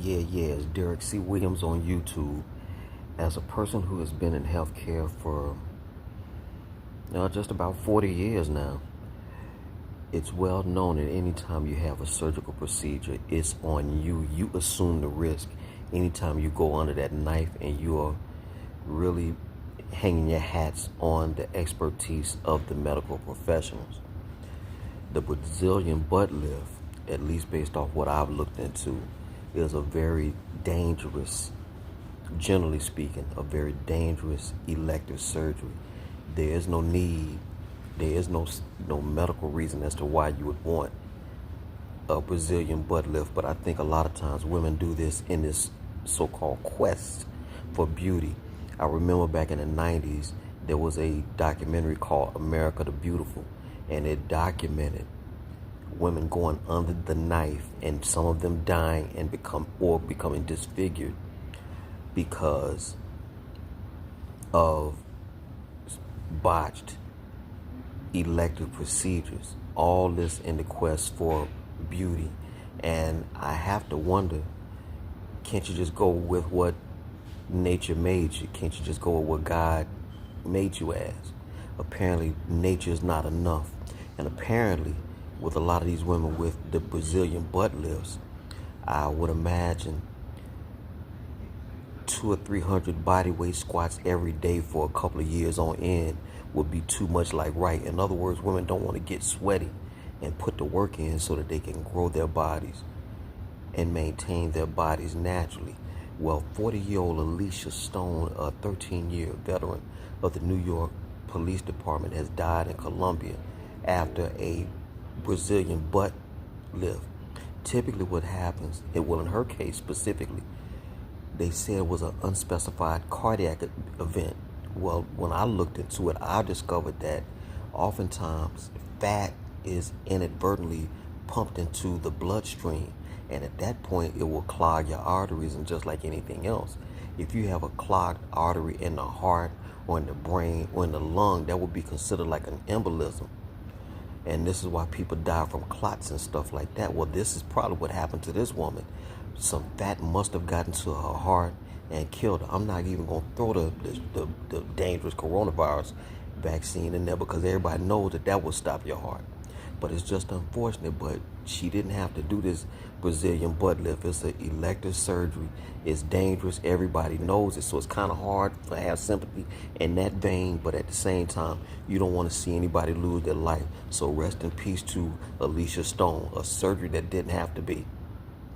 It's Derek C. Williams on YouTube. As a person who has been in healthcare for just about 40 years now, it's well known that anytime you have a surgical procedure, it's on you. You assume the risk anytime you go under that knife, and you are really hanging your hats on the expertise of the medical professionals. The Brazilian butt lift, at least based off what I've looked into, is a very dangerous, generally speaking, a very dangerous elective surgery. There is no need, there is no medical reason as to why you would want a Brazilian butt lift, but I think a lot of times women do this in this so-called quest for beauty. I remember back in the 90s, there was a documentary called America the Beautiful, and it documented women going under the knife, and some of them dying and becoming disfigured because of botched elective procedures. All this in the quest for beauty. And I have to wonder, can't you just go with what nature made you? Can't you just go with what God made you as? Apparently nature is not enough. And apparently with a lot of these women with the Brazilian butt lifts, I would imagine 200 or 300 body weight squats every day for a couple of years on end would be too much like right. In other words, women don't want to get sweaty and put the work in so that they can grow their bodies and maintain their bodies naturally. Well, 40-year-old Alicia Stone, a 13-year veteran of the New York Police Department, has died in Colombia after a Brazilian butt lift. Typically what happens, in her case specifically, they said it was an unspecified cardiac event. Well, when I looked into it, I discovered that oftentimes fat is inadvertently pumped into the bloodstream, and at that point it will clog your arteries. And just like anything else, if you have a clogged artery in the heart or in the brain or in the lung, that would be considered like an embolism. And this is why people die from clots and stuff like that. Well, this is probably what happened to this woman. Some fat must have gotten to her heart and killed her. I'm not even going to throw the dangerous coronavirus vaccine in there, because everybody knows that will stop your heart. But it's just unfortunate. But she didn't have to do this Brazilian butt lift. It's an elective surgery. It's dangerous. Everybody knows it. So it's kind of hard to have sympathy in that vein. But at the same time, you don't want to see anybody lose their life. So rest in peace to Alicia Stone, a surgery that didn't have to be.